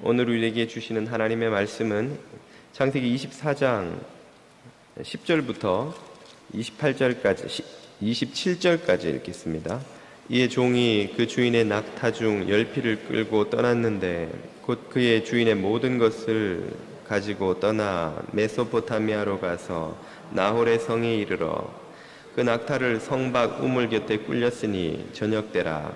오늘 우리에게 주시는 하나님의 말씀은 창세기 24장 10절부터 27절까지 읽겠습니다. 이에 종이 그 주인의 낙타 중 10匹을 끌고 떠났는데 곧 그의 주인의 모든 것을 가지고 떠나 메소포타미아로 가서 나홀의 성에 이르러 그 낙타를 성 밖 우물 곁에 꿀렸으니 저녁 때라.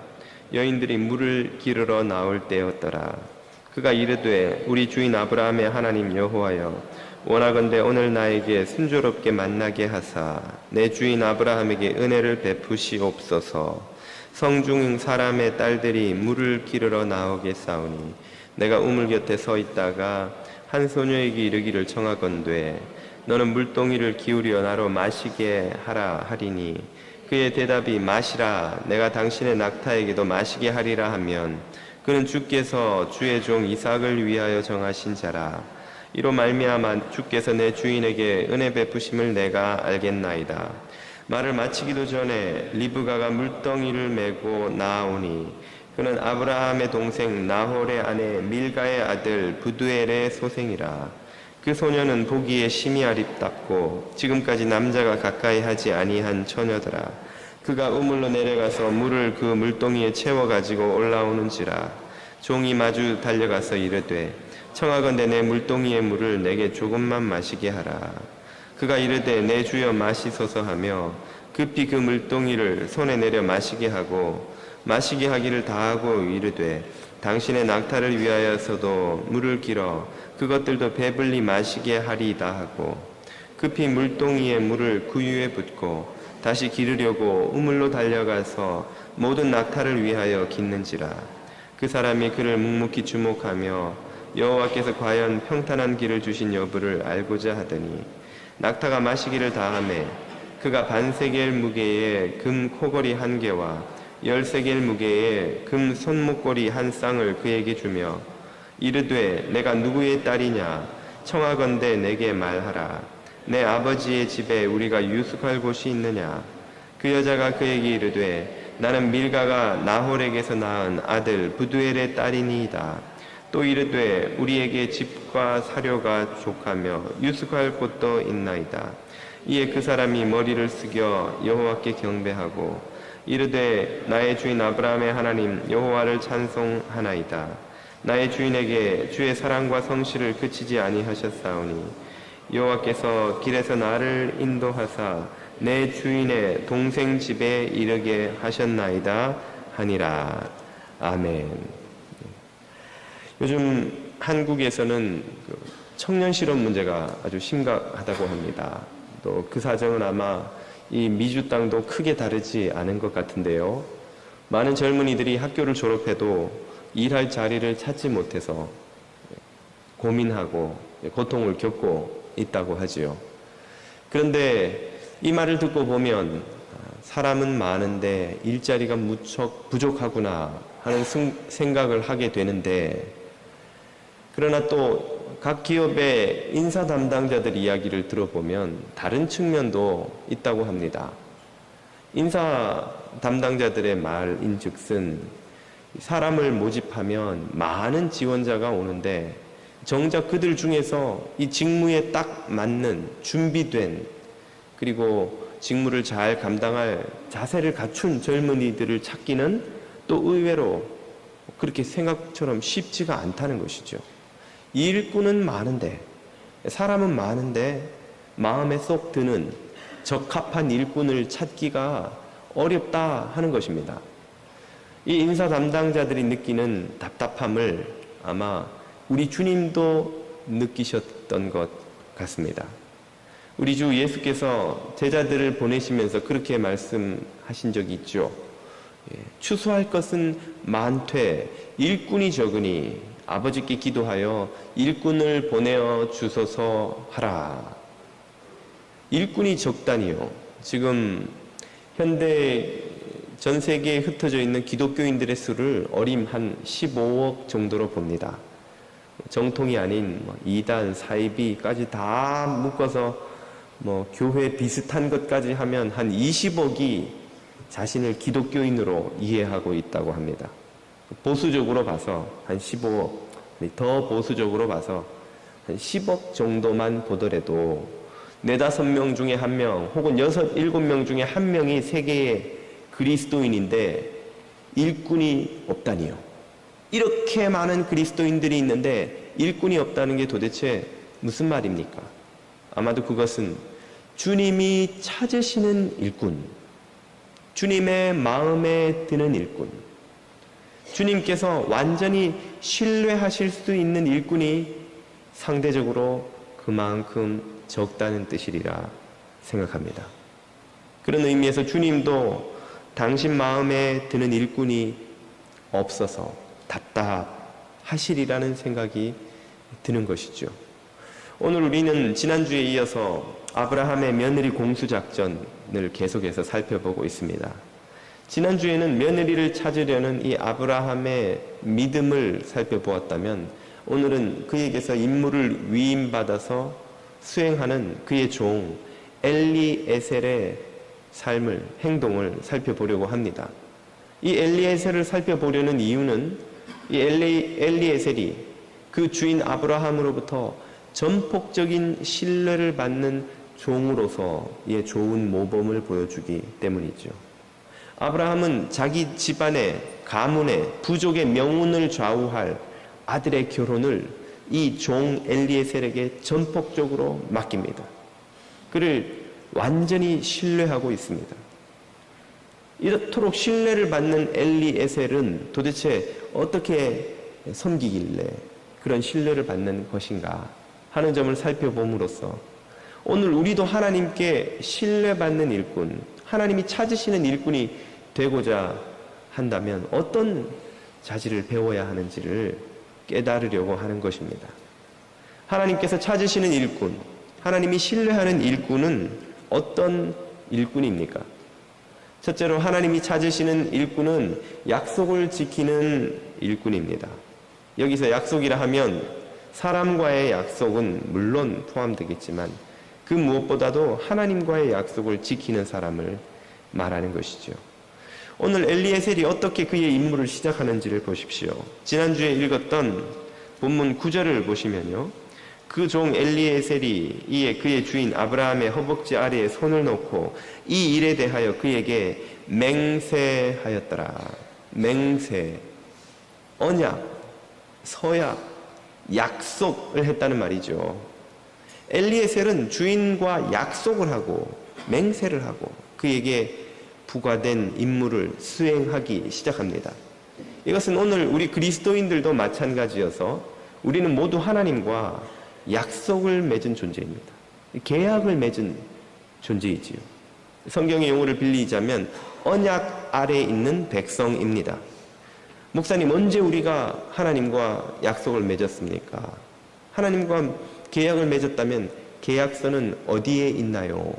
여인들이 물을 기르러 나올 때였더라. 그가 이르되 우리 주인 아브라함의 하나님 여호와여, 원하건대 오늘 나에게 순조롭게 만나게 하사 내 주인 아브라함에게 은혜를 베푸시옵소서. 성중 사람의 딸들이 물을 기르러 나오게 싸우니 내가 우물 곁에 서 있다가 한 소녀에게 이르기를 청하건대 너는 물동이를 기울여 나로 마시게 하라 하리니 그의 대답이 마시라, 내가 당신의 낙타에게도 마시게 하리라 하면 그는 주께서 주의 종 이삭을 위하여 정하신 자라. 이로 말미암아 주께서 내 주인에게 은혜 베푸심을 내가 알겠나이다. 말을 마치기도 전에 리브가가 물동이를 메고 나아오니 그는 아브라함의 동생 나홀의 아내 밀가의 아들 부두엘의 소생이라. 그 소녀는 보기에 심히 아립답고 지금까지 남자가 가까이 하지 아니한 처녀더라. 그가 우물로 내려가서 물을 그 물동이에 채워가지고 올라오는지라. 종이 마주 달려가서 이르되 청하건대 내 물동이의 물을 내게 조금만 마시게 하라. 그가 이르되 내 주여 마시소서 하며 급히 그 물동이를 손에 내려 마시게 하고 마시게 하기를 다하고 이르되 당신의 낙타를 위하여서도 물을 길어 그것들도 배불리 마시게 하리이다 하고 급히 물동이의 물을 구유에 붓고 다시 기르려고 우물로 달려가서 모든 낙타를 위하여 깃는지라. 그 사람이 그를 묵묵히 주목하며 여호와께서 과연 평탄한 길을 주신 여부를 알고자 하더니 낙타가 마시기를 다하매 그가 반세겔 무게의 금 코걸이 1개와 10세겔 무게의 금 손목걸이 1쌍을 그에게 주며 이르되 내가 누구의 딸이냐 청하건대 내게 말하라. 내 아버지의 집에 우리가 유숙할 곳이 있느냐. 그 여자가 그에게 이르되 나는 밀가가 나홀에게서 낳은 아들 부두엘의 딸이니이다. 또 이르되 우리에게 집과 사료가 족하며 유숙할 곳도 있나이다. 이에 그 사람이 머리를 숙여 여호와께 경배하고 이르되 나의 주인 아브라함의 하나님 여호와를 찬송하나이다. 나의 주인에게 주의 사랑과 성실을 그치지 아니하셨사오니 여호와께서 길에서 나를 인도하사 내 주인의 동생 집에 이르게 하셨나이다 하니라. 아멘. 요즘 한국에서는 청년 실업 문제가 아주 심각하다고 합니다. 또 그 사정은 아마 이 미주 땅도 크게 다르지 않은 것 같은데요. 많은 젊은이들이 학교를 졸업해도 일할 자리를 찾지 못해서 고민하고 고통을 겪고 있다고 하지요. 그런데 이 말을 듣고 보면 사람은 많은데 일자리가 무척 부족하구나 하는 생각을 하게 되는데, 그러나 또 각 기업의 인사 담당자들 이야기를 들어보면 다른 측면도 있다고 합니다. 인사 담당자들의 말인즉슨 사람을 모집하면 많은 지원자가 오는데 정작 그들 중에서 이 직무에 딱 맞는 준비된 그리고 직무를 잘 감당할 자세를 갖춘 젊은이들을 찾기는 또 의외로 그렇게 생각처럼 쉽지가 않다는 것이죠. 일꾼은 많은데, 사람은 많은데 마음에 쏙 드는 적합한 일꾼을 찾기가 어렵다 하는 것입니다. 이 인사 담당자들이 느끼는 답답함을 아마 우리 주님도 느끼셨던 것 같습니다. 우리 주 예수께서 제자들을 보내시면서 그렇게 말씀하신 적이 있죠. 추수할 것은 많되 일꾼이 적으니 아버지께 기도하여 일꾼을 보내어 주소서 하라. 일꾼이 적다니요. 지금 현대 전 세계에 흩어져 있는 기독교인들의 수를 어림 한 15억 정도로 봅니다. 정통이 아닌 이단, 사이비까지 다 묶어서 교회 비슷한 것까지 하면 한 20억이 자신을 기독교인으로 이해하고 있다고 합니다. 보수적으로 봐서 한 15억 더 보수적으로 봐서 한 10억 정도만 보더라도 4-5명 중에 1명 혹은 6-7명 중에 1명이 세계의 그리스도인인데 일꾼이 없다니요. 이렇게 많은 그리스도인들이 있는데 일꾼이 없다는 게 도대체 무슨 말입니까? 아마도 그것은 주님이 찾으시는 일꾼, 주님의 마음에 드는 일꾼, 주님께서 완전히 신뢰하실 수 있는 일꾼이 상대적으로 그만큼 적다는 뜻이리라 생각합니다. 그런 의미에서 주님도 당신 마음에 드는 일꾼이 없어서 답답하시리라는 생각이 드는 것이죠. 오늘 우리는 지난주에 이어서 아브라함의 며느리 공수작전을 계속해서 살펴보고 있습니다. 지난주에는 며느리를 찾으려는 이 아브라함의 믿음을 살펴보았다면 오늘은 그에게서 임무를 위임받아서 수행하는 그의 종 엘리에셀의 삶을, 행동을 살펴보려고 합니다. 이 엘리에셀을 살펴보려는 이유는 이 엘리에셀이 그 주인 아브라함으로부터 전폭적인 신뢰를 받는 종으로서 의 좋은 모범을 보여주기 때문이죠. 아브라함은 자기 집안의 가문의 부족의 명운을 좌우할 아들의 결혼을 이 종 엘리에셀에게 전폭적으로 맡깁니다. 그를 완전히 신뢰하고 있습니다. 이렇도록 신뢰를 받는 엘리에셀은 도대체 어떻게 섬기길래 그런 신뢰를 받는 것인가 하는 점을 살펴봄으로써 오늘 우리도 하나님께 신뢰받는 일꾼, 하나님이 찾으시는 일꾼이 되고자 한다면 어떤 자질을 배워야 하는지를 깨달으려고 하는 것입니다. 하나님께서 찾으시는 일꾼, 하나님이 신뢰하는 일꾼은 어떤 일꾼입니까? 첫째로 하나님이 찾으시는 일꾼은 약속을 지키는 일꾼입니다. 여기서 약속이라 하면 사람과의 약속은 물론 포함되겠지만 그 무엇보다도 하나님과의 약속을 지키는 사람을 말하는 것이죠. 오늘 엘리에셀이 어떻게 그의 임무를 시작하는지를 보십시오. 지난주에 읽었던 본문 9절을 보시면요. 그 종 엘리에셀이 그의 주인 아브라함의 허벅지 아래에 손을 놓고 이 일에 대하여 그에게 맹세하였더라. 맹세, 언약, 서약, 약속을 했다는 말이죠. 엘리에셀은 주인과 약속을 하고 맹세를 하고 그에게 부과된 임무를 수행하기 시작합니다. 이것은 오늘 우리 그리스도인들도 마찬가지여서 우리는 모두 하나님과 약속을 맺은 존재입니다. 계약을 맺은 존재이지요. 성경의 용어를 빌리자면 언약 아래에 있는 백성입니다. 목사님, 언제 우리가 하나님과 약속을 맺었습니까? 하나님과 계약을 맺었다면 계약서는 어디에 있나요?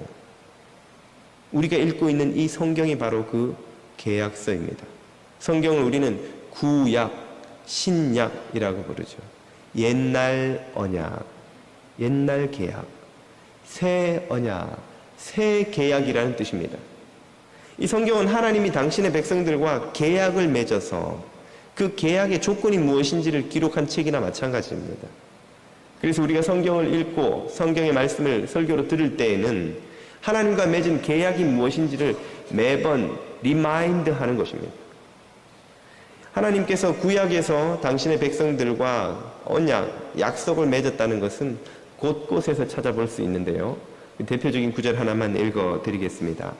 우리가 읽고 있는 이 성경이 바로 그 계약서입니다. 성경을 우리는 구약, 신약이라고 부르죠. 옛날 언약, 옛날 계약, 새 언약, 새 계약이라는 뜻입니다. 이 성경은 하나님이 당신의 백성들과 계약을 맺어서 그 계약의 조건이 무엇인지를 기록한 책이나 마찬가지입니다. 그래서 우리가 성경을 읽고 성경의 말씀을 설교로 들을 때에는 하나님과 맺은 계약이 무엇인지를 매번 리마인드 하는 것입니다. 하나님께서 구약에서 당신의 백성들과 언약, 약속을 맺었다는 것은 곳곳에서 찾아볼 수 있는데요. 대표적인 구절 하나만 읽어드리겠습니다.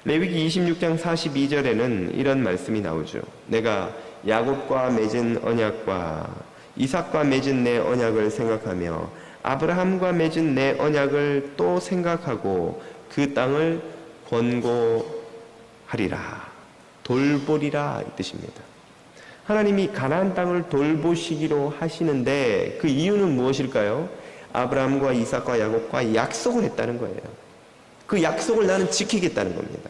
레위기 26장 42절에는 이런 말씀이 나오죠. 내가 야곱과 맺은 언약과 이삭과 맺은 내 언약을 생각하며 아브라함과 맺은 내 언약을 또 생각하고 그 땅을 권고하리라, 돌보리라 이 뜻입니다. 하나님이 가나안 땅을 돌보시기로 하시는데 그 이유는 무엇일까요? 아브라함과 이삭과 야곱과 약속을 했다는 거예요. 그 약속을 나는 지키겠다는 겁니다.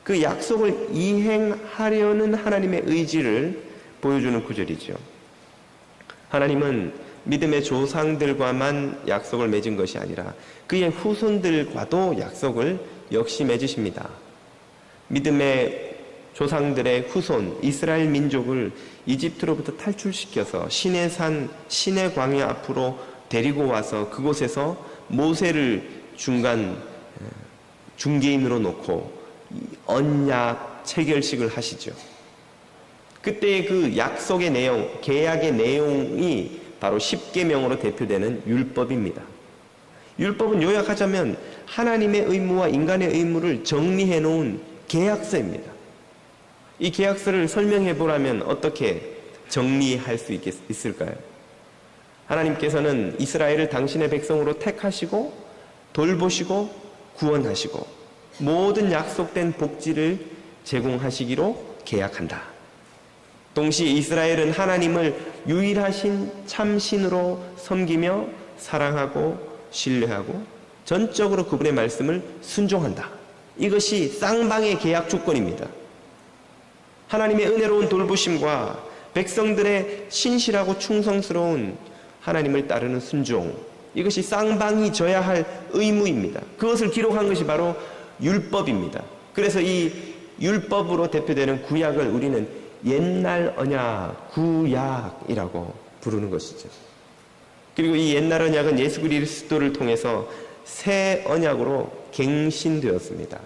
그 약속을 이행하려는 하나님의 의지를 보여주는 구절이죠. 하나님은 믿음의 조상들과만 약속을 맺은 것이 아니라 그의 후손들과도 약속을 역시 맺으십니다. 믿음의 조상들의 후손 이스라엘 민족을 이집트로부터 탈출시켜서 신의 산 신의 광야 앞으로 데리고 와서 그곳에서 모세를 중개인으로 놓고 언약 체결식을 하시죠. 그때의 그 약속의 내용, 계약의 내용이 바로 십계명으로 대표되는 율법입니다. 율법은 요약하자면 하나님의 의무와 인간의 의무를 정리해 놓은 계약서입니다. 이 계약서를 설명해 보라면 어떻게 정리할 수 있을까요? 하나님께서는 이스라엘을 당신의 백성으로 택하시고 돌보시고 구원하시고 모든 약속된 복지를 제공하시기로 계약한다. 동시에 이스라엘은 하나님을 유일하신 참신으로 섬기며 사랑하고 신뢰하고 전적으로 그분의 말씀을 순종한다. 이것이 쌍방의 계약 조건입니다. 하나님의 은혜로운 돌보심과 백성들의 신실하고 충성스러운 하나님을 따르는 순종, 이것이 쌍방이 져야 할 의무입니다. 그것을 기록한 것이 바로 율법입니다. 그래서 이 율법으로 대표되는 구약을 우리는 옛날 언약, 구약이라고 부르는 것이죠. 그리고 이 옛날 언약은 예수 그리스도를 통해서 새 언약으로 갱신되었습니다.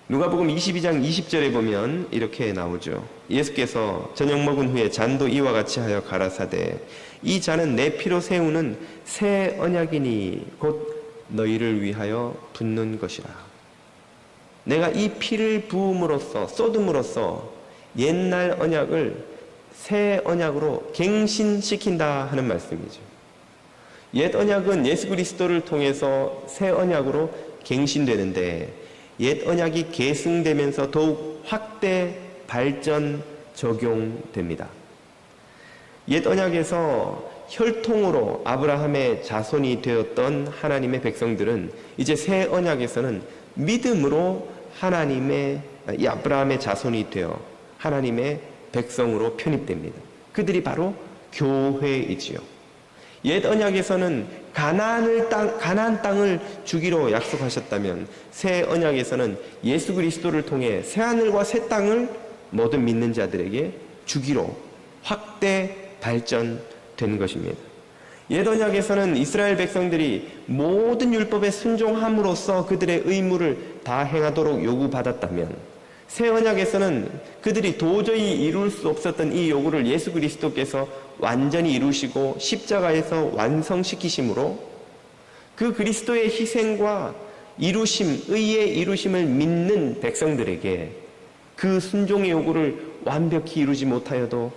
누가복음 22장 20절에 보면 이렇게 나오죠. 예수께서 저녁 먹은 후에 잔도 이와 같이 하여 가라사대 이 잔은 내 피로 세우는 새 언약이니 곧 너희를 위하여 붓는 것이라. 내가 이 피를 부음으로써 쏟음으로써 옛날 언약을 새 언약으로 갱신시킨다 하는 말씀이죠. 옛 언약은 예수 그리스도를 통해서 새 언약으로 갱신되는데 옛 언약이 계승되면서 더욱 확대, 발전, 적용됩니다. 옛 언약에서 혈통으로 아브라함의 자손이 되었던 하나님의 백성들은 이제 새 언약에서는 믿음으로 이 아브라함의 자손이 되어 하나님의 백성으로 편입됩니다. 그들이 바로 교회이지요. 옛 언약에서는 가나안 땅을 주기로 약속하셨다면 새 언약에서는 예수 그리스도를 통해 새 하늘과 새 땅을 모든 믿는 자들에게 주기로 확대 발전된 것입니다. 옛 언약에서는 이스라엘 백성들이 모든 율법에 순종함으로써 그들의 의무를 다 행하도록 요구받았다면 새 언약에서는 그들이 도저히 이룰 수 없었던 이 요구를 예수 그리스도께서 완전히 이루시고 십자가에서 완성시키심으로 그 그리스도의 희생과 이루심, 의의 이루심을 믿는 백성들에게 그 순종의 요구를 완벽히 이루지 못하여도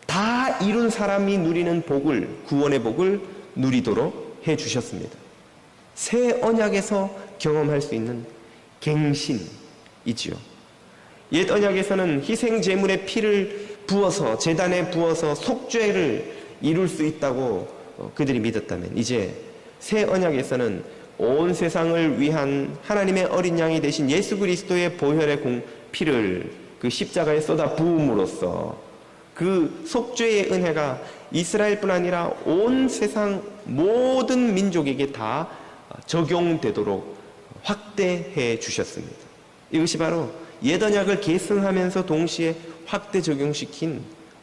다 이룬 사람이 누리는 복을, 구원의 복을 누리도록 해주셨습니다. 새 언약에서 경험할 수 있는 갱신이지요. 옛 언약에서는 희생 제물의 피를 부어서 제단에 부어서 속죄를 이룰 수 있다고 그들이 믿었다면 이제 새 언약에서는 온 세상을 위한 하나님의 어린 양이 되신 예수 그리스도의 보혈의 피를 그 십자가에 쏟아 부음으로써 그 속죄의 은혜가 이스라엘뿐 아니라 온 세상 모든 민족에게 다 적용되도록 확대해 주셨습니다. 이것이 바로 옛 언약을 계승하면서 동시에 확대 적용시킨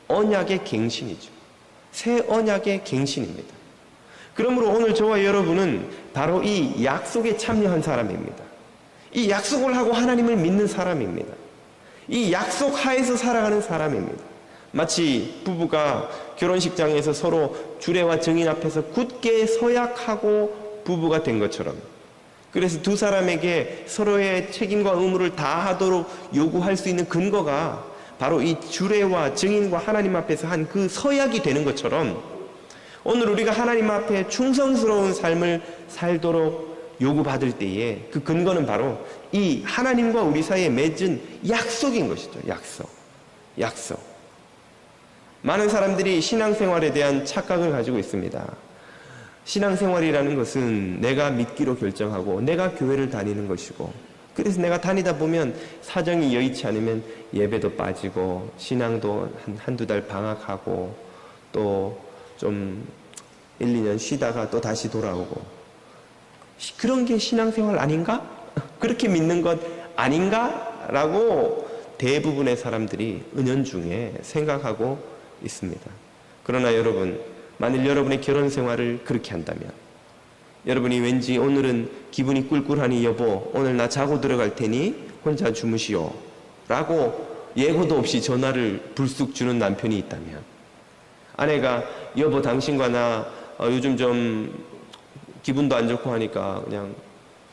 언약의 갱신이죠. 새 언약의 갱신입니다. 그러므로 오늘 저와 여러분은 바로 이 약속에 참여한 사람입니다. 이 약속을 하고 하나님을 믿는 사람입니다. 이 약속 하에서 살아가는 사람입니다. 마치 부부가 결혼식장에서 서로 주례와 증인 앞에서 굳게 서약하고 부부가 된 것처럼, 그래서 두 사람에게 서로의 책임과 의무를 다하도록 요구할 수 있는 근거가 바로 이 주례와 증인과 하나님 앞에서 한 그 서약이 되는 것처럼 오늘 우리가 하나님 앞에 충성스러운 삶을 살도록 요구받을 때에 그 근거는 바로 이 하나님과 우리 사이에 맺은 약속인 것이죠. 약속. 많은 사람들이 신앙생활에 대한 착각을 가지고 있습니다. 신앙생활이라는 것은 내가 믿기로 결정하고 내가 교회를 다니는 것이고, 그래서 내가 다니다 보면 사정이 여의치 않으면 예배도 빠지고 신앙도 한두 달 방학하고 또 좀 1, 2년 쉬다가 또 다시 돌아오고, 그런 게 신앙생활 아닌가? 그렇게 믿는 것 아닌가? 라고 대부분의 사람들이 은연중에 생각하고 있습니다. 그러나 여러분, 만일 여러분의 결혼 생활을 그렇게 한다면, 여러분이 왠지 오늘은 기분이 꿀꿀하니 여보 오늘 나 자고 들어갈 테니 혼자 주무시오 라고 예고도 없이 전화를 불쑥 주는 남편이 있다면, 아내가 여보 당신과 나 요즘 좀 기분도 안 좋고 하니까 그냥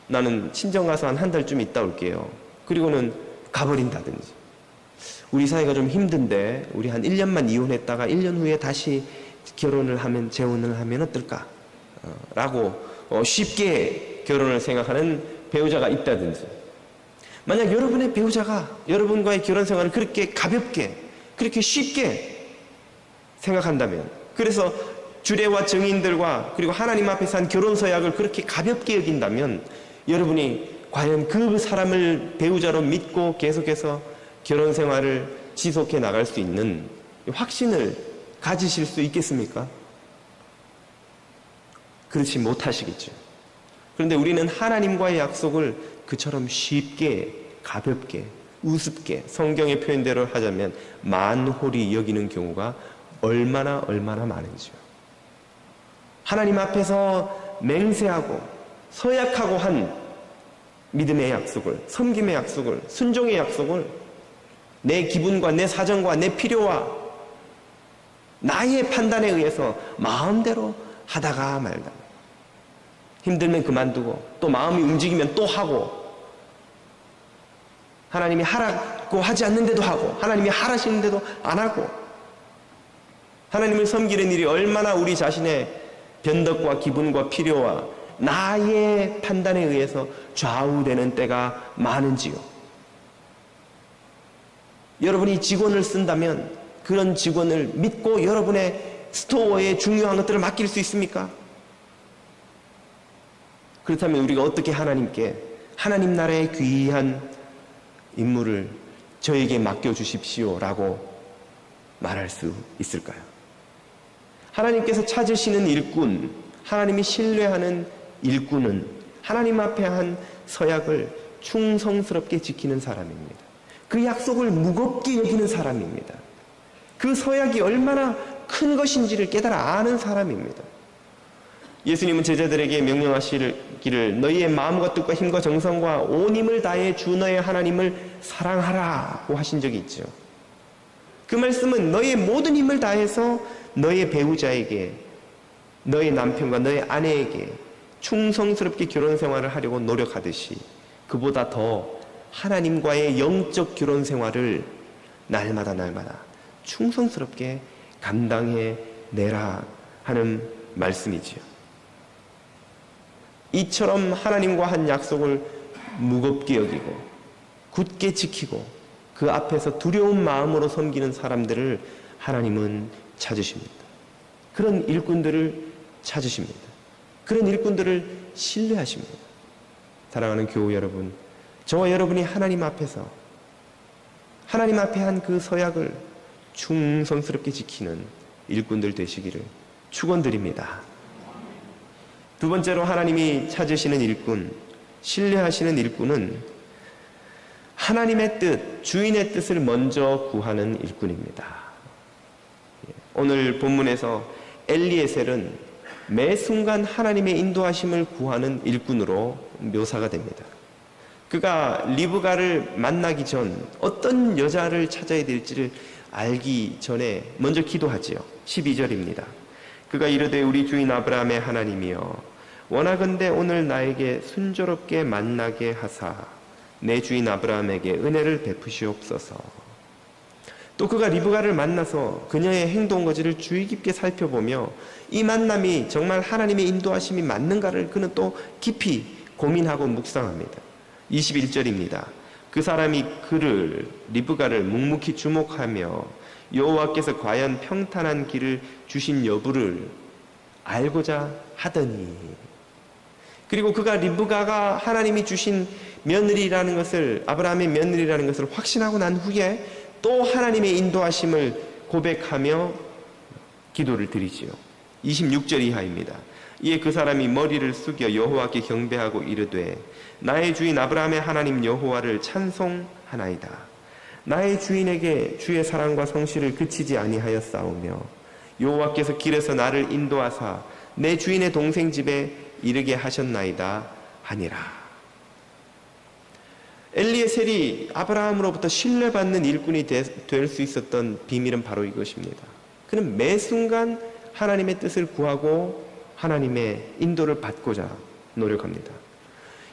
나는 친정 가서 한 달쯤 있다 올게요. 그리고는 가버린다든지, 우리 사이가 좀 힘든데 우리 한 1년만 이혼했다가 1년 후에 다시 결혼을 하면, 재혼을 하면 어떨까? 라고 쉽게 결혼을 생각하는 배우자가 있다든지, 만약 여러분의 배우자가 여러분과의 결혼 생활을 그렇게 가볍게, 그렇게 쉽게 생각한다면, 그래서 주례와 증인들과 그리고 하나님 앞에서 한 결혼 서약을 그렇게 가볍게 여긴다면, 여러분이 과연 그 사람을 배우자로 믿고 계속해서 결혼 생활을 지속해 나갈 수 있는 확신을 가지실 수 있겠습니까? 그렇지 못하시겠죠. 그런데 우리는 하나님과의 약속을 그처럼 쉽게, 가볍게, 우습게, 성경의 표현대로 하자면 만홀히 여기는 경우가 얼마나 많은지요. 하나님 앞에서 맹세하고 서약하고 한 믿음의 약속을, 섬김의 약속을, 순종의 약속을 내 기분과 내 사정과 내 필요와 나의 판단에 의해서 마음대로 하다가 말다, 힘들면 그만두고 또 마음이 움직이면 또 하고, 하나님이 하라고 하지 않는데도 하고 하나님이 하라시는데도 안 하고, 하나님을 섬기는 일이 얼마나 우리 자신의 변덕과 기분과 필요와 나의 판단에 의해서 좌우되는 때가 많은지요. 여러분이 직원을 쓴다면 그런 직원을 믿고 여러분의 스토어에 중요한 것들을 맡길 수 있습니까? 그렇다면 우리가 어떻게 하나님께 하나님 나라의 귀한 임무를 저에게 맡겨주십시오 라고 말할 수 있을까요? 하나님께서 찾으시는 일꾼, 하나님이 신뢰하는 일꾼은 하나님 앞에 한 서약을 충성스럽게 지키는 사람입니다. 그 약속을 무겁게 여기는 사람입니다. 그 서약이 얼마나 큰 것인지를 깨달아 아는 사람입니다. 예수님은 제자들에게 명령하시기를 너희의 마음과 뜻과 힘과 정성과 온 힘을 다해 주 너의 하나님을 사랑하라고 하신 적이 있죠. 그 말씀은 너의 모든 힘을 다해서 너의 배우자에게, 너의 남편과 너의 아내에게 충성스럽게 결혼 생활을 하려고 노력하듯이 그보다 더 하나님과의 영적 결혼 생활을 날마다 충성스럽게 감당해 내라 하는 말씀이지요. 이처럼 하나님과 한 약속을 무겁게 여기고 굳게 지키고 그 앞에서 두려운 마음으로 섬기는 사람들을 하나님은 찾으십니다. 그런 일꾼들을 찾으십니다. 그런 일꾼들을 신뢰하십니다. 사랑하는 교우 여러분, 저와 여러분이 하나님 앞에서 하나님 앞에 한 그 서약을 충성스럽게 지키는 일꾼들 되시기를 축원드립니다. 두 번째로 하나님이 찾으시는 일꾼, 신뢰하시는 일꾼은 하나님의 뜻, 주인의 뜻을 먼저 구하는 일꾼입니다. 오늘 본문에서 엘리에셀은 매 순간 하나님의 인도하심을 구하는 일꾼으로 묘사가 됩니다. 그가 리브가를 만나기 전 어떤 여자를 찾아야 될지를 알기 전에 먼저 기도하지요. 12절입니다. 그가 이르되 우리 주인 아브라함의 하나님이여 원하건대 오늘 나에게 순조롭게 만나게 하사 내 주인 아브라함에게 은혜를 베푸시옵소서. 또 그가 리브가를 만나서 그녀의 행동거지를 주의 깊게 살펴보며 이 만남이 정말 하나님의 인도하심이 맞는가를 그는 또 깊이 고민하고 묵상합니다. 21절입니다. 그 사람이 그를, 리브가를 묵묵히 주목하며 여호와께서 과연 평탄한 길을 주신 여부를 알고자 하더니, 그리고 그가 리브가가 하나님이 주신 며느리라는 것을, 아브라함의 며느리라는 것을 확신하고 난 후에 또 하나님의 인도하심을 고백하며 기도를 드리지요. 26절 이하입니다. 이에 그 사람이 머리를 숙여 여호와께 경배하고 이르되 나의 주인 아브라함의 하나님 여호와를 찬송하나이다. 나의 주인에게 주의 사랑과 성실을 그치지 아니하였사오며 여호와께서 길에서 나를 인도하사 내 주인의 동생 집에 이르게 하셨나이다 하니라. 엘리에셀이 아브라함으로부터 신뢰받는 일꾼이 될 수 있었던 비밀은 바로 이것입니다. 그는 매 순간 하나님의 뜻을 구하고 하나님의 인도를 받고자 노력합니다.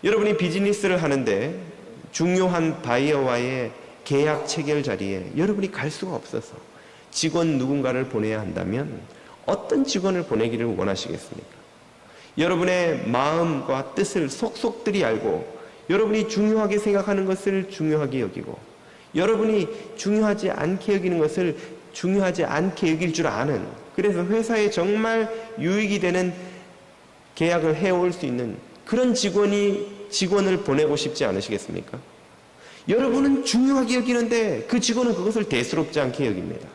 여러분이 비즈니스를 하는데 중요한 바이어와의 계약 체결 자리에 여러분이 갈 수가 없어서 직원 누군가를 보내야 한다면 어떤 직원을 보내기를 원하시겠습니까? 여러분의 마음과 뜻을 속속들이 알고 여러분이 중요하게 생각하는 것을 중요하게 여기고 여러분이 중요하지 않게 여기는 것을 중요하지 않게 여길 줄 아는, 그래서 회사에 정말 유익이 되는 계약을 해올 수 있는 그런 직원을 보내고 싶지 않으시겠습니까? 여러분은 중요하게 여기는데 그 직원은 그것을 대수롭지 않게 여깁니다.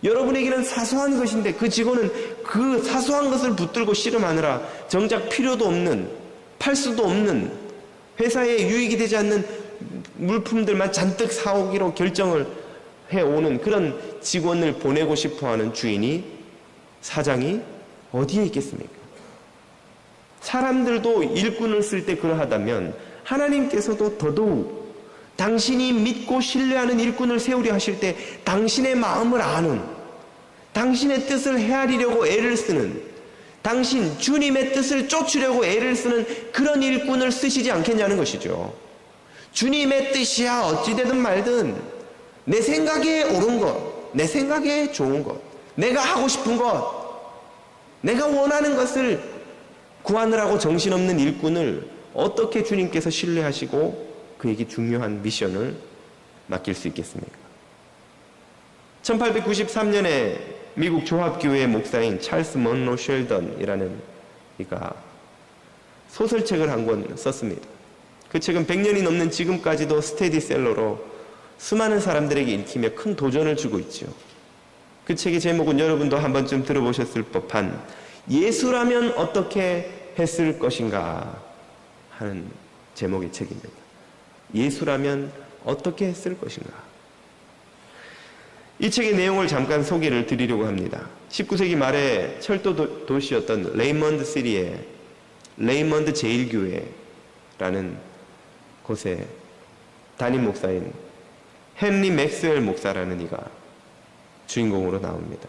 여러분에게는 사소한 것인데 그 직원은 그 사소한 것을 붙들고 씨름하느라 정작 필요도 없는, 팔 수도 없는, 회사에 유익이 되지 않는 물품들만 잔뜩 사오기로 결정을 해오는 그런 직원을 보내고 싶어하는 주인이, 사장이 어디에 있겠습니까? 사람들도 일꾼을 쓸 때 그러하다면 하나님께서도 더더욱 당신이 믿고 신뢰하는 일꾼을 세우려 하실 때 당신의 마음을 아는, 당신의 뜻을 헤아리려고 애를 쓰는, 당신 주님의 뜻을 쫓으려고 애를 쓰는 그런 일꾼을 쓰시지 않겠냐는 것이죠. 주님의 뜻이야 어찌되든 말든 내 생각에 옳은 것, 내 생각에 좋은 것, 내가 하고 싶은 것, 내가 원하는 것을 구하느라고 정신없는 일꾼을 어떻게 주님께서 신뢰하시고 그에게 중요한 미션을 맡길 수 있겠습니까? 1893년에 미국 조합교회의 목사인 찰스 먼로 쉘던이라는 이가 소설책을 한 권 썼습니다. 그 책은 100년이 넘는 지금까지도 스테디셀러로 수많은 사람들에게 읽히며 큰 도전을 주고 있죠. 그 책의 제목은 여러분도 한 번쯤 들어보셨을 법한 예수라면 어떻게 했을 것인가 하는 제목의 책입니다. 예수라면 어떻게 했을 것인가. 이 책의 내용을 잠깐 소개를 드리려고 합니다. 19세기 말에 철도 도시였던 레이먼드 시리의 레이먼드 제1교회라는 곳에 담임 목사인 헨리 맥스웰 목사라는 이가 주인공으로 나옵니다.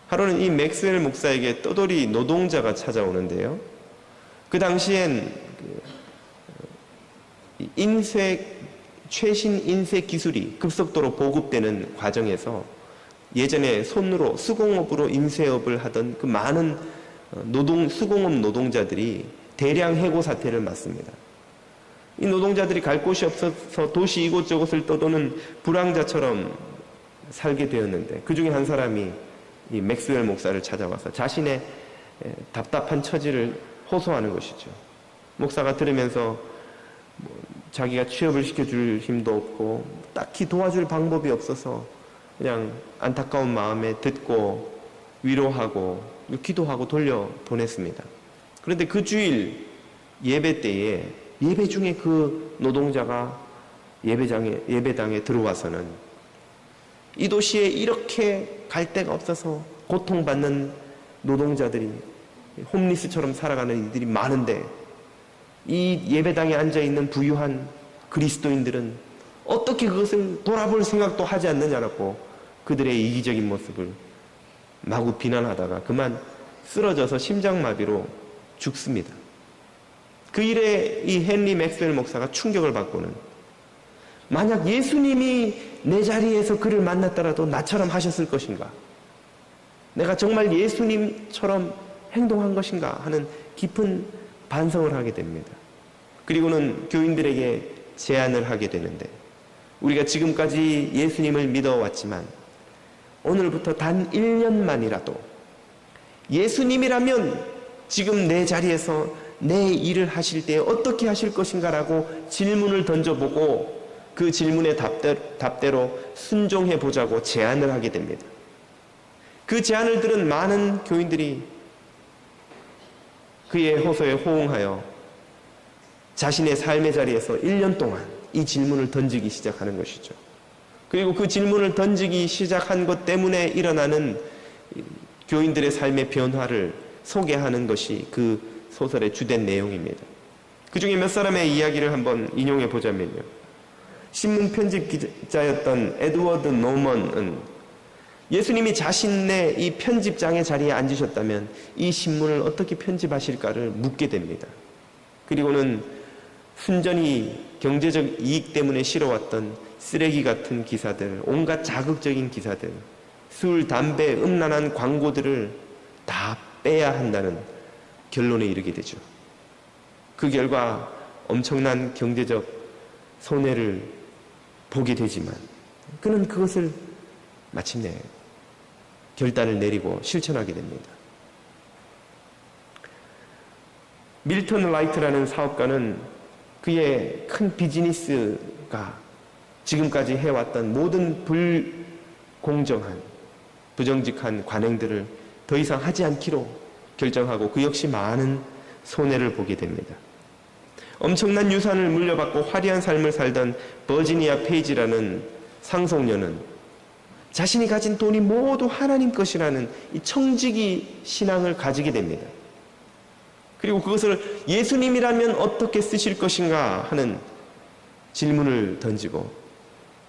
하루는 이 맥스웰 목사에게 떠돌이 노동자가 찾아오는데요. 그 당시엔 최신 인쇄 기술이 급속도로 보급되는 과정에서 예전에 손으로 수공업으로 인쇄업을 하던 그 많은 수공업 노동자들이 대량 해고 사태를 맞습니다. 이 노동자들이 갈 곳이 없어서 도시 이곳저곳을 떠도는 불황자처럼 살게 되었는데 그 중에 한 사람이 이 맥스웰 목사를 찾아와서 자신의 답답한 처지를 호소하는 것이죠. 목사가 들으면서 자기가 취업을 시켜줄 힘도 없고 딱히 도와줄 방법이 없어서 그냥 안타까운 마음에 듣고 위로하고 기도하고 돌려보냈습니다. 그런데 그 주일 예배 때에 예배 중에 그 노동자가 예배당에 들어와서는 이 도시에 이렇게 갈 데가 없어서 고통받는 노동자들이 홈리스처럼 살아가는 이들이 많은데 이 예배당에 앉아있는 부유한 그리스도인들은 어떻게 그것을 돌아볼 생각도 하지 않느냐라고 그들의 이기적인 모습을 마구 비난하다가 그만 쓰러져서 심장마비로 죽습니다. 그 일에 이 헨리 맥스웰 목사가 충격을 받고는 만약 예수님이 내 자리에서 그를 만났더라도 나처럼 하셨을 것인가? 내가 정말 예수님처럼 행동한 것인가? 하는 깊은 반성을 하게 됩니다. 그리고는 교인들에게 제안을 하게 되는데 우리가 지금까지 예수님을 믿어왔지만 오늘부터 단 1년만이라도 예수님이라면 지금 내 자리에서 내 일을 하실 때 어떻게 하실 것인가라고 질문을 던져보고 그 질문의 답대로 순종해 보자고 제안을 하게 됩니다. 그 제안을 들은 많은 교인들이 그의 호소에 호응하여 자신의 삶의 자리에서 1년 동안 이 질문을 던지기 시작하는 것이죠. 그리고 그 질문을 던지기 시작한 것 때문에 일어나는 교인들의 삶의 변화를 소개하는 것이 그 소설의 주된 내용입니다. 그 중에 몇 사람의 이야기를 한번 인용해 보자면요. 신문 편집 기자였던 에드워드 노먼은 예수님이 자신의 이 편집장의 자리에 앉으셨다면 이 신문을 어떻게 편집하실까를 묻게 됩니다. 그리고는 순전히 경제적 이익 때문에 실어왔던 쓰레기 같은 기사들, 온갖 자극적인 기사들, 술, 담배, 음란한 광고들을 다 빼야 한다는 결론에 이르게 되죠. 그 결과 엄청난 경제적 손해를 보게 되지만 그는 그것을 마침내 결단을 내리고 실천하게 됩니다. 밀턴 라이트라는 사업가는 그의 큰 비즈니스가 지금까지 해왔던 모든 불공정한, 부정직한 관행들을 더 이상 하지 않기로 결정하고 그 역시 많은 손해를 보게 됩니다. 엄청난 유산을 물려받고 화려한 삶을 살던 버지니아 페이지라는 상속녀는 자신이 가진 돈이 모두 하나님 것이라는 이 청지기 신앙을 가지게 됩니다. 그리고 그것을 예수님이라면 어떻게 쓰실 것인가 하는 질문을 던지고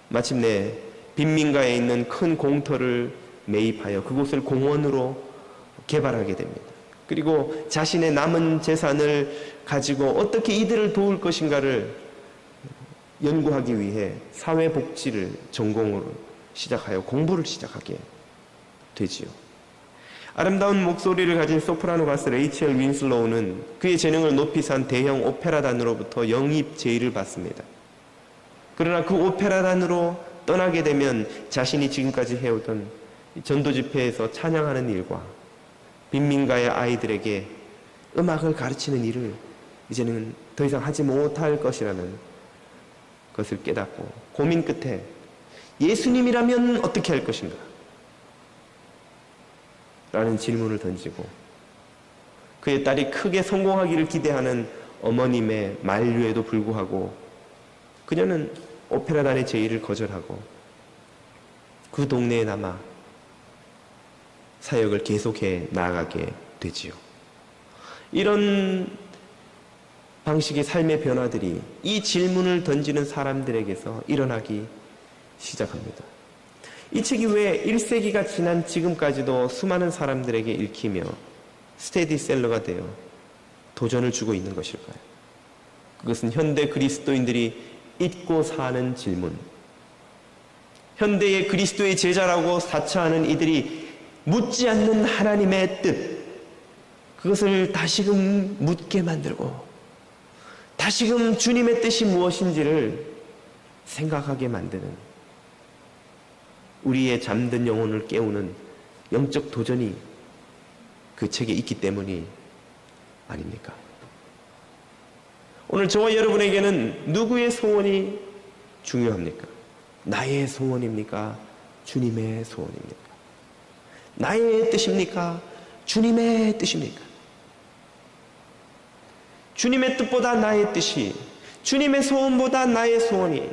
마침내 빈민가에 있는 큰 공터를 매입하여 그곳을 공원으로 개발하게 됩니다. 그리고 자신의 남은 재산을 가지고 어떻게 이들을 도울 것인가를 연구하기 위해 사회복지를 전공으로 시작하여 공부를 시작하게 되지요. 아름다운 목소리를 가진 소프라노 가수 레이첼 윈슬로우는 그의 재능을 높이 산 대형 오페라단으로부터 영입 제의를 받습니다. 그러나 그 오페라단으로 떠나게 되면 자신이 지금까지 해오던 전도 집회에서 찬양하는 일과 빈민가의 아이들에게 음악을 가르치는 일을 이제는 더 이상 하지 못할 것이라는 것을 깨닫고 고민 끝에 예수님이라면 어떻게 할 것인가? 라는 질문을 던지고 그의 딸이 크게 성공하기를 기대하는 어머님의 만류에도 불구하고 그녀는 오페라단의 제의를 거절하고 그 동네에 남아 사역을 계속해 나아가게 되지요. 이런 방식의 삶의 변화들이 이 질문을 던지는 사람들에게서 일어나기 시작합니다. 이 책이 왜 1세기가 지난 지금까지도 수많은 사람들에게 읽히며 스테디셀러가 되어 도전을 주고 있는 것일까요? 그것은 현대 그리스도인들이 잊고 사는 질문, 현대의 그리스도의 제자라고 사처하는 이들이 묻지 않는 하나님의 뜻, 그것을 다시금 묻게 만들고 다시금 주님의 뜻이 무엇인지를 생각하게 만드는 우리의 잠든 영혼을 깨우는 영적 도전이 그 책에 있기 때문이 아닙니까? 오늘 저와 여러분에게는 누구의 소원이 중요합니까? 나의 소원입니까? 주님의 소원입니까? 나의 뜻입니까? 주님의 뜻입니까? 주님의 뜻보다 나의 뜻이, 주님의 소원보다 나의 소원이,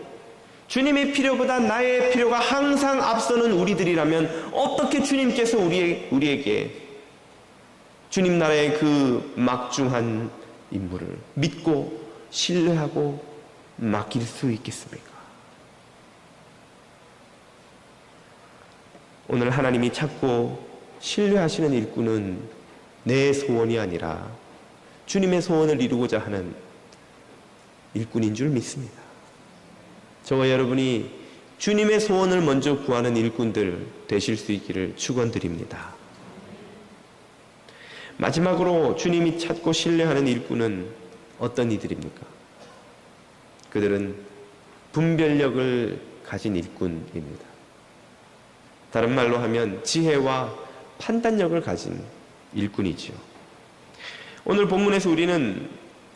주님의 필요보다 나의 필요가 항상 앞서는 우리들이라면 어떻게 주님께서 우리에게 주님 나라의 그 막중한 임무를 믿고 신뢰하고 맡길 수 있겠습니까? 오늘 하나님이 찾고 신뢰하시는 일꾼은 내 소원이 아니라 주님의 소원을 이루고자 하는 일꾼인 줄 믿습니다. 저와 여러분이 주님의 소원을 먼저 구하는 일꾼들 되실 수 있기를 축원드립니다. 마지막으로 주님이 찾고 신뢰하는 일꾼은 어떤 이들입니까? 그들은 분별력을 가진 일꾼입니다. 다른 말로 하면 지혜와 판단력을 가진 일꾼이지요. 오늘 본문에서 우리는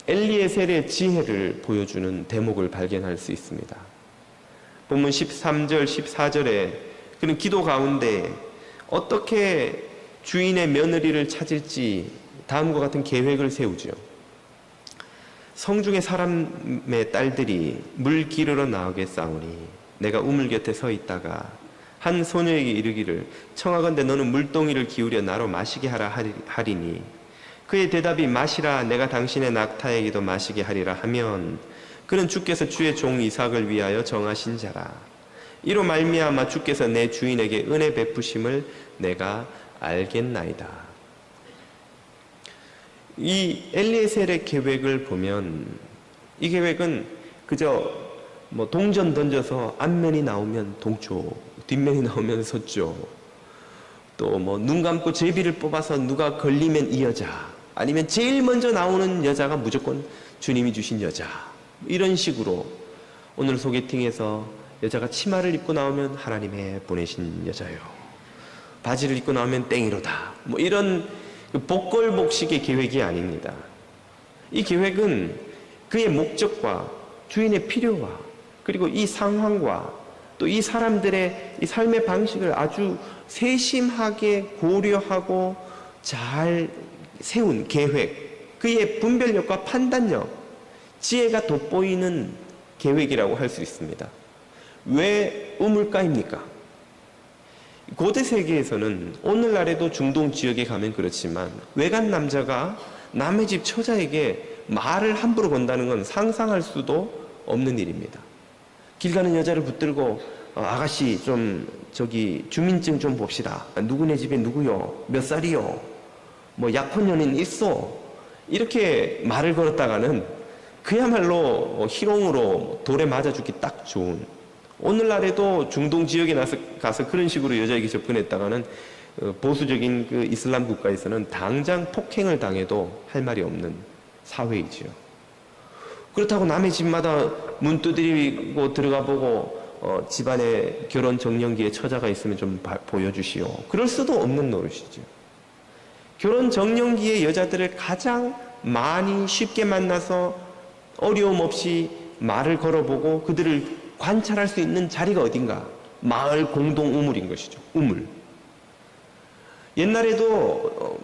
엘리에셀의 지혜를 보여주는 대목을 발견할 수 있습니다. 본문 13절, 14절에 그는 기도 가운데 어떻게 주인의 며느리를 찾을지 다음과 같은 계획을 세우죠. 성중의 사람의 딸들이 물 기르러 나오겠사오니 내가 우물 곁에 서 있다가 한 소녀에게 이르기를 청하건대 너는 물동이를 기울여 나로 마시게 하라 하리니 그의 대답이 마시라 내가 당신의 낙타에게도 마시게 하리라 하면 그는 주께서 주의 종 이삭을 위하여 정하신 자라. 이로 말미암아 주께서 내 주인에게 은혜 베푸심을 내가 알겠나이다. 이 엘리에셀의 계획을 보면 이 계획은 그저 동전 던져서 앞면이 나오면 동쪽, 뒷면이 나오면 서쪽, 또 눈 감고 제비를 뽑아서 누가 걸리면 이 여자, 아니면 제일 먼저 나오는 여자가 무조건 주님이 주신 여자, 이런 식으로 오늘 소개팅에서 여자가 치마를 입고 나오면 하나님의 보내신 여자요, 바지를 입고 나오면 땡이로다, 이런 복걸복식의 계획이 아닙니다. 이 계획은 그의 목적과 주인의 필요와 그리고 이 상황과 또 이 사람들의 이 삶의 방식을 아주 세심하게 고려하고 잘 세운 계획, 그의 분별력과 판단력, 지혜가 돋보이는 계획이라고 할 수 있습니다. 왜 우물가입니까? 고대 세계에서는 오늘날에도 중동 지역에 가면 그렇지만 외간 남자가 남의 집 처자에게 말을 함부로 건다는 건 상상할 수도 없는 일입니다. 길 가는 여자를 붙들고 아가씨 좀 주민증 좀 봅시다. 누구네 집에 누구요? 몇 살이요? 약혼 연인 있어? 이렇게 말을 걸었다가는 그야말로 희롱으로 돌에 맞아 죽기 딱 좋은, 오늘날에도 중동 지역에 가서 그런 식으로 여자에게 접근했다가는 보수적인 그 이슬람 국가에서는 당장 폭행을 당해도 할 말이 없는 사회이지요. 그렇다고 남의 집마다 문 두드리고 들어가 보고 집안에 결혼 정년기에 처자가 있으면 좀 보여주시오, 그럴 수도 없는 노릇이죠. 결혼 정년기의 여자들을 가장 많이 쉽게 만나서 어려움 없이 말을 걸어보고 그들을 관찰할 수 있는 자리가 어딘가? 마을 공동 우물인 것이죠. 우물. 옛날에도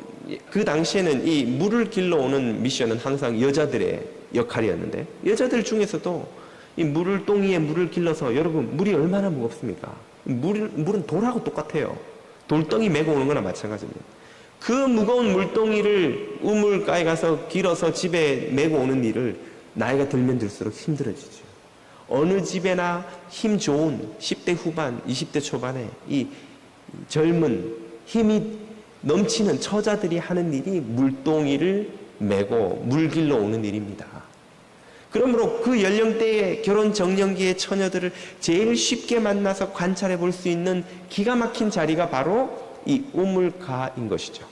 그 당시에는 이 물을 길러오는 미션은 항상 여자들의 역할이었는데, 여자들 중에서도 이 똥이에 물을 길러서, 여러분 물이 얼마나 무겁습니까? 물은 돌하고 똑같아요. 돌덩이 메고 오는 거나 마찬가지입니다. 그 무거운 물동이를 우물가에 가서 길어서 집에 메고 오는 일을 나이가 들면 들수록 힘들어지죠. 어느 집에나 힘 좋은 10대 후반, 20대 초반에 이 젊은 힘이 넘치는 처자들이 하는 일이 물동이를 메고 물 길러 오는 일입니다. 그러므로 그 연령대의 결혼 정년기의 처녀들을 제일 쉽게 만나서 관찰해 볼 수 있는 기가 막힌 자리가 바로 이 우물가인 것이죠.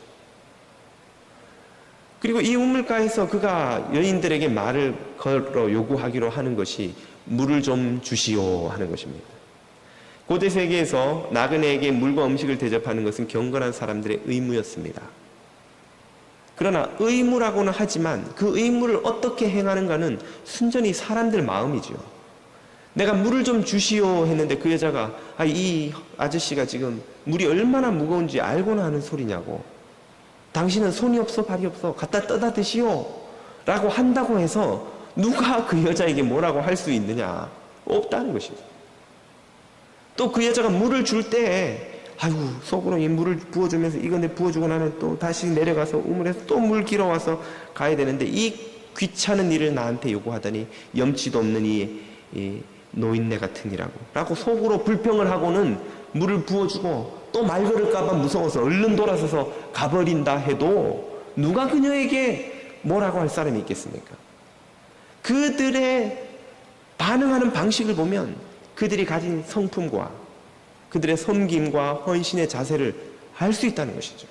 그리고 이 우물가에서 그가 여인들에게 말을 걸어 요구하기로 하는 것이 물을 좀 주시오 하는 것입니다. 고대 세계에서 나그네에게 물과 음식을 대접하는 것은 경건한 사람들의 의무였습니다. 그러나 의무라고는 하지만 그 의무를 어떻게 행하는가는 순전히 사람들 마음이죠. 내가 물을 좀 주시오 했는데 그 여자가 이 아저씨가 지금 물이 얼마나 무거운지 알고나 하는 소리냐고, 당신은 손이 없어 발이 없어 갖다 떠다 드시오 라고 한다고 해서 누가 그 여자에게 뭐라고 할 수 있느냐? 없다는 것이죠. 또 그 여자가 물을 줄 때 속으로 이 물을 부어주면서 이거 내 부어주고 나면 또 다시 내려가서 우물에서 또 물 길어와서 가야 되는데 이 귀찮은 일을 나한테 요구하다니 염치도 없는 이 노인네 같으니라고 라고 속으로 불평을 하고는 물을 부어주고 또 말 걸을까 봐 무서워서 얼른 돌아서서 가버린다 해도 누가 그녀에게 뭐라고 할 사람이 있겠습니까? 그들의 반응하는 방식을 보면 그들이 가진 성품과 그들의 섬김과 헌신의 자세를 알 수 있다는 것이죠.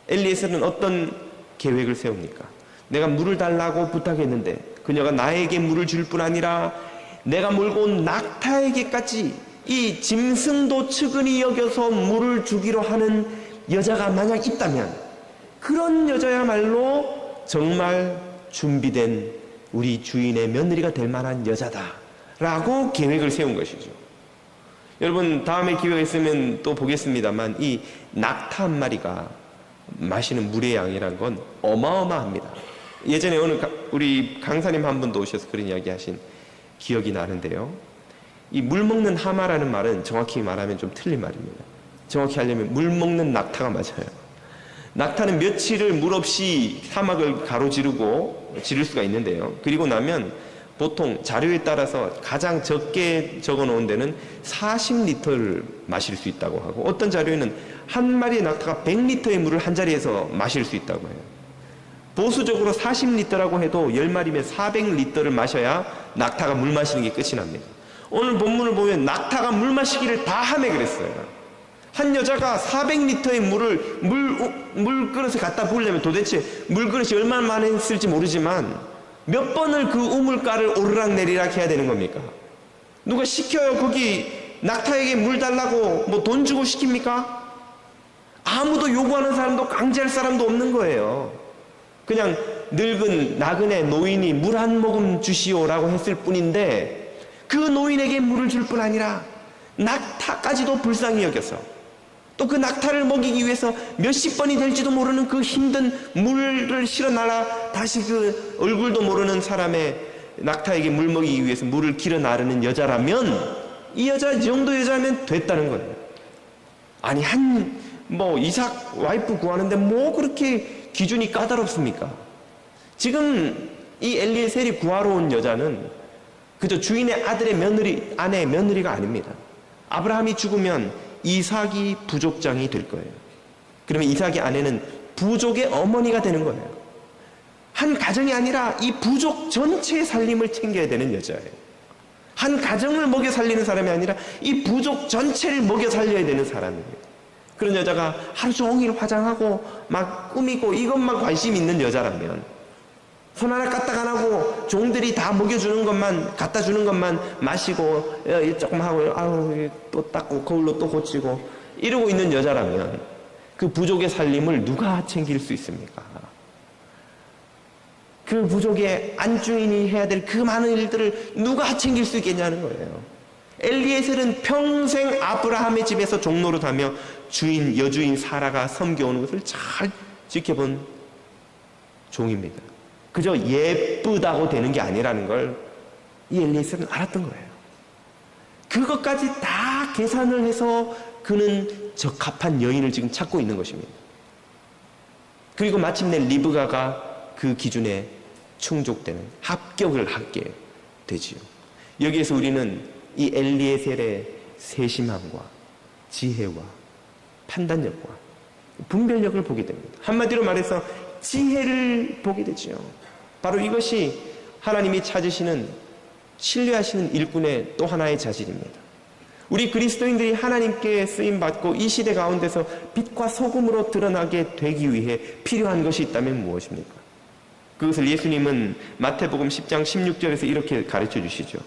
엘리에셀은 어떤 계획을 세웁니까? 내가 물을 달라고 부탁했는데 그녀가 나에게 물을 줄 뿐 아니라 내가 몰고 온 낙타에게까지 이 짐승도 측은히 여겨서 물을 주기로 하는 여자가 만약 있다면 그런 여자야말로 정말 준비된 우리 주인의 며느리가 될 만한 여자다라고 계획을 세운 것이죠. 여러분 다음에 기회가 있으면 또 보겠습니다만 이 낙타 한 마리가 마시는 물의 양이란 건 어마어마합니다. 예전에 우리 강사님 한 분도 오셔서 그런 이야기 하신 기억이 나는데요. 이 물 먹는 하마라는 말은 정확히 말하면 좀 틀린 말입니다. 정확히 하려면 물 먹는 낙타가 맞아요. 낙타는 며칠을 물 없이 사막을 가로지르고 지를 수가 있는데요. 그리고 나면 보통 자료에 따라서 가장 적게 적어 놓은 데는 40리터를 마실 수 있다고 하고, 어떤 자료에는 한 마리의 낙타가 100리터의 물을 한 자리에서 마실 수 있다고 해요. 보수적으로 40리터라고 해도 10마리면 400리터를 마셔야 낙타가 물 마시는 게 끝이 납니다. 오늘 본문을 보면 낙타가 물 마시기를 다 하매 그랬어요. 한 여자가 400리터의 물을 물그릇에 갖다 부으려면 도대체 물그릇이 얼마나 많이 했을지 모르지만 몇 번을 그 우물가를 오르락내리락 해야 되는 겁니까? 누가 시켜요? 거기 낙타에게 물 달라고 뭐 돈 주고 시킵니까? 아무도 요구하는 사람도 강제할 사람도 없는 거예요. 그냥 늙은 나그네 노인이 물 한 모금 주시오라고 했을 뿐인데, 그 노인에게 물을 줄 뿐 아니라 낙타까지도 불쌍히 여겨서 또 그 낙타를 먹이기 위해서 몇십 번이 될지도 모르는 그 힘든 물을 실어 날아 다시 그 얼굴도 모르는 사람의 낙타에게 물 먹이기 위해서 물을 길어 나르는 여자라면, 이 여자 이 정도 여자면 됐다는 거예요. 아니 이삭 와이프 구하는데 뭐 그렇게 기준이 까다롭습니까? 지금 이 엘리에셀이 구하러 온 여자는 그저 주인의 아내의 며느리가 아닙니다. 아브라함이 죽으면 이삭이 부족장이 될 거예요. 그러면 이삭의 아내는 부족의 어머니가 되는 거예요. 한 가정이 아니라 이 부족 전체의 살림을 챙겨야 되는 여자예요. 한 가정을 먹여 살리는 사람이 아니라 이 부족 전체를 먹여 살려야 되는 사람입니다. 그런 여자가 하루 종일 화장하고 막 꾸미고 이것만 관심 있는 여자라면, 손 하나 까딱 안 하고 종들이 다 먹여주는 것만, 갖다 주는 것만 마시고 조금 하고 또 닦고 거울로 또 고치고 이러고 있는 여자라면 그 부족의 살림을 누가 챙길 수 있습니까? 그 부족의 안주인이 해야 될 그 많은 일들을 누가 챙길 수 있겠냐는 거예요. 엘리에셀은 평생 아브라함의 집에서 종노릇하며 여주인 사라가 섬겨오는 것을 잘 지켜본 종입니다. 그저 예쁘다고 되는 게 아니라는 걸 이 엘리에셀은 알았던 거예요. 그것까지 다 계산을 해서 그는 적합한 여인을 지금 찾고 있는 것입니다. 그리고 마침내 리브가가 그 기준에 충족되는, 합격을 하게 되지요. 여기에서 우리는 이 엘리에셀의 세심함과 지혜와 판단력과 분별력을 보게 됩니다. 한마디로 말해서 지혜를 보게 되지요. 바로 이것이 하나님이 찾으시는, 신뢰하시는 일꾼의 또 하나의 자질입니다. 우리 그리스도인들이 하나님께 쓰임받고 이 시대 가운데서 빛과 소금으로 드러나게 되기 위해 필요한 것이 있다면 무엇입니까? 그것을 예수님은 마태복음 10장 16절에서 이렇게 가르쳐 주시죠.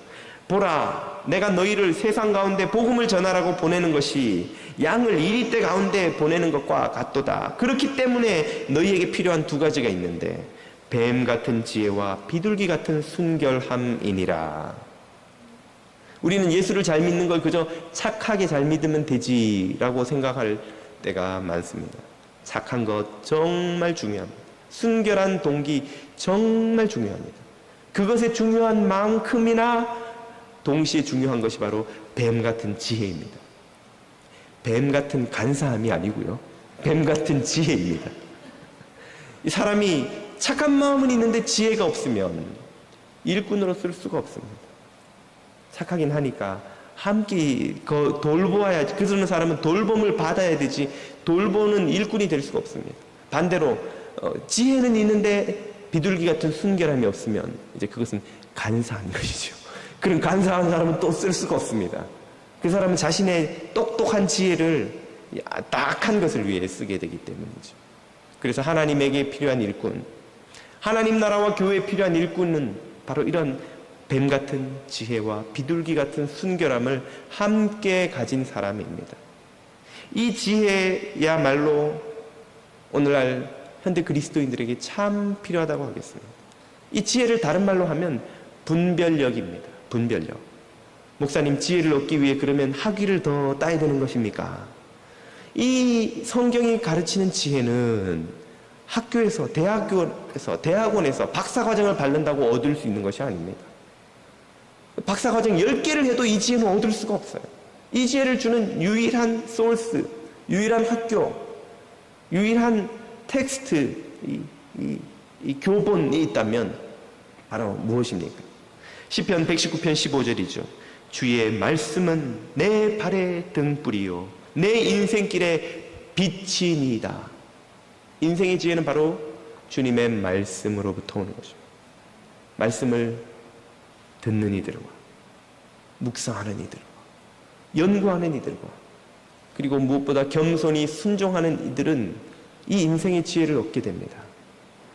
보라, 내가 너희를 세상 가운데 복음을 전하라고 보내는 것이 양을 이리떼 가운데 보내는 것과 같도다. 그렇기 때문에 너희에게 필요한 두 가지가 있는데 뱀 같은 지혜와 비둘기 같은 순결함이니라. 우리는 예수를 잘 믿는 걸 그저 착하게 잘 믿으면 되지라고 생각할 때가 많습니다. 착한 것 정말 중요합니다. 순결한 동기 정말 중요합니다. 그것의 중요한 만큼이나 동시에 중요한 것이 바로 뱀 같은 지혜입니다. 뱀 같은 간사함이 아니고요, 뱀 같은 지혜입니다. 이 사람이 착한 마음은 있는데 지혜가 없으면 일꾼으로 쓸 수가 없습니다. 착하긴 하니까 함께 돌보아야지. 그러는 사람은 돌봄을 받아야 되지 돌보는 일꾼이 될 수가 없습니다. 반대로 지혜는 있는데 비둘기 같은 순결함이 없으면 이제 그것은 간사한 것이죠. 그런 간사한 사람은 또 쓸 수가 없습니다. 그 사람은 자신의 똑똑한 지혜를 딱한 것을 위해 쓰게 되기 때문이죠. 그래서 하나님에게 필요한 일꾼, 하나님 나라와 교회에 필요한 일꾼은 바로 이런 뱀 같은 지혜와 비둘기 같은 순결함을 함께 가진 사람입니다. 이 지혜야말로 오늘날 현대 그리스도인들에게 참 필요하다고 하겠습니다. 이 지혜를 다른 말로 하면 분별력입니다. 분별력. 목사님, 지혜를 얻기 위해 그러면 학위를 더 따야 되는 것입니까? 이 성경이 가르치는 지혜는 학교에서, 대학원에서 박사과정을 받는다고 얻을 수 있는 것이 아닙니다. 박사과정 10개를 해도 이 지혜는 얻을 수가 없어요. 이 지혜를 주는 유일한 소스, 유일한 학교, 유일한 텍스트, 이 교본이 있다면 바로 무엇입니까? 시편 119편 15절이죠. 주의 말씀은 내 발의 등불이요 내 인생길의 빛이니이다. 인생의 지혜는 바로 주님의 말씀으로부터 오는 것입니다. 말씀을 듣는 이들과 묵상하는 이들과 연구하는 이들과 그리고 무엇보다 겸손히 순종하는 이들은 이 인생의 지혜를 얻게 됩니다.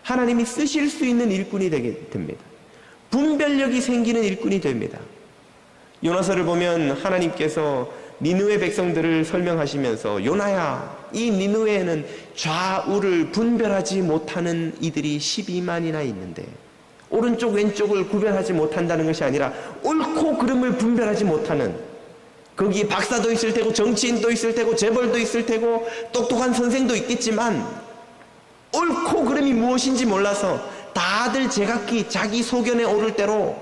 하나님이 쓰실 수 있는 일꾼이 되게 됩니다. 분별력이 생기는 일꾼이 됩니다. 요나서를 보면 하나님께서 니느웨 백성들을 설명하시면서 요나야, 이 니느웨에는 좌우를 분별하지 못하는 이들이 12만이나 있는데 오른쪽 왼쪽을 구별하지 못한다는 것이 아니라 옳고 그름을 분별하지 못하는, 거기에 박사도 있을 테고 정치인도 있을 테고 재벌도 있을 테고 똑똑한 선생도 있겠지만 옳고 그름이 무엇인지 몰라서 다들 제각기 자기 소견에 오를 대로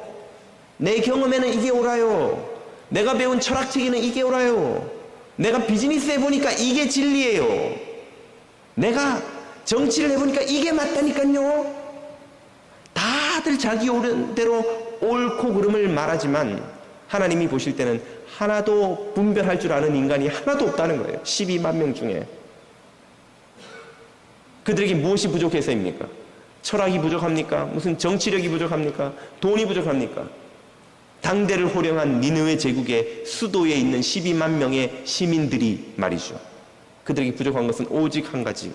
내 경험에는 이게 옳아요, 내가 배운 철학책에는 이게 옳아요, 내가 비즈니스 해보니까 이게 진리예요, 내가 정치를 해보니까 이게 맞다니까요. 다들 자기 옳은 대로 옳고 그름을 말하지만 하나님이 보실 때는 하나도 분별할 줄 아는 인간이 하나도 없다는 거예요. 12만 명 중에. 그들에게 무엇이 부족해서입니까? 철학이 부족합니까? 무슨 정치력이 부족합니까? 돈이 부족합니까? 당대를 호령한 니느웨 제국의 수도에 있는 12만 명의 시민들이 말이죠. 그들에게 부족한 것은 오직 한 가지,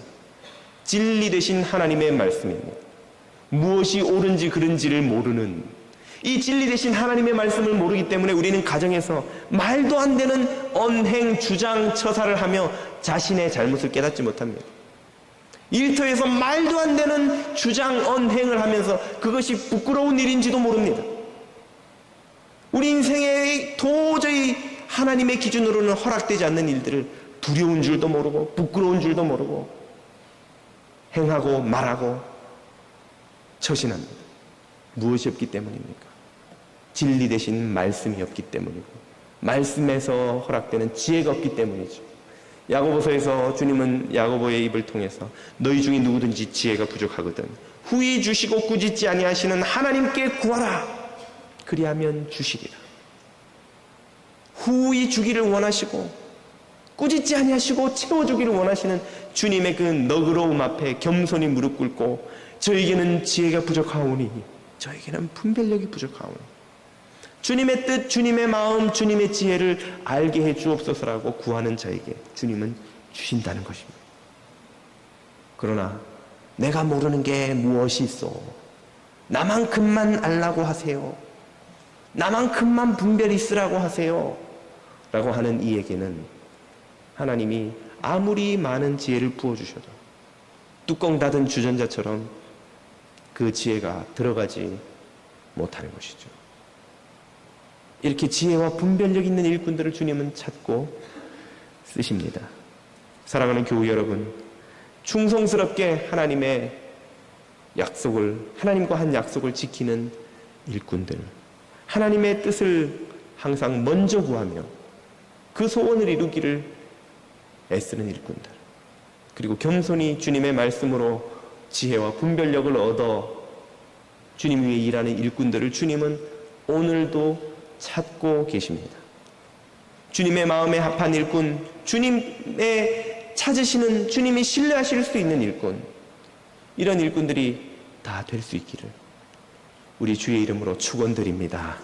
진리 되신 하나님의 말씀입니다. 무엇이 옳은지 그른지를 모르는, 이 진리 되신 하나님의 말씀을 모르기 때문에 우리는 가정에서 말도 안 되는 언행, 주장, 처사를 하며 자신의 잘못을 깨닫지 못합니다. 일터에서 말도 안 되는 주장, 언행을 하면서 그것이 부끄러운 일인지도 모릅니다. 우리 인생에 도저히 하나님의 기준으로는 허락되지 않는 일들을 두려운 줄도 모르고 부끄러운 줄도 모르고 행하고 말하고 처신합니다. 무엇이 없기 때문입니까? 진리 되신 말씀이 없기 때문이고 말씀에서 허락되는 지혜가 없기 때문이죠. 야고보서에서 주님은 야고보의 입을 통해서 너희 중에 누구든지 지혜가 부족하거든 후히 주시고 꾸짖지 아니하시는 하나님께 구하라, 그리하면 주시리라. 후히 주기를 원하시고 꾸짖지 아니하시고 채워주기를 원하시는 주님의 그 너그러움 앞에 겸손히 무릎 꿇고 저에게는 지혜가 부족하오니, 저에게는 분별력이 부족하오니 주님의 뜻, 주님의 마음, 주님의 지혜를 알게 해 주옵소서라고 구하는 자에게 주님은 주신다는 것입니다. 그러나 내가 모르는 게 무엇이 있어, 나만큼만 알라고 하세요, 나만큼만 분별이 있으라고 하세요 라고 하는 이에게는 하나님이 아무리 많은 지혜를 부어주셔도 뚜껑 닫은 주전자처럼 그 지혜가 들어가지 못하는 것이죠. 이렇게 지혜와 분별력 있는 일꾼들을 주님은 찾고 쓰십니다. 사랑하는 교우 여러분, 충성스럽게 하나님의 약속을, 하나님과 한 약속을 지키는 일꾼들, 하나님의 뜻을 항상 먼저 구하며 그 소원을 이루기를 애쓰는 일꾼들, 그리고 겸손히 주님의 말씀으로 지혜와 분별력을 얻어 주님 위에 일하는 일꾼들을 주님은 오늘도 찾고 계십니다. 주님의 마음에 합한 일꾼, 주님의 찾으시는, 주님이 신뢰하실 수 있는 일꾼, 이런 일꾼들이 다 될 수 있기를 우리 주의 이름으로 축원드립니다.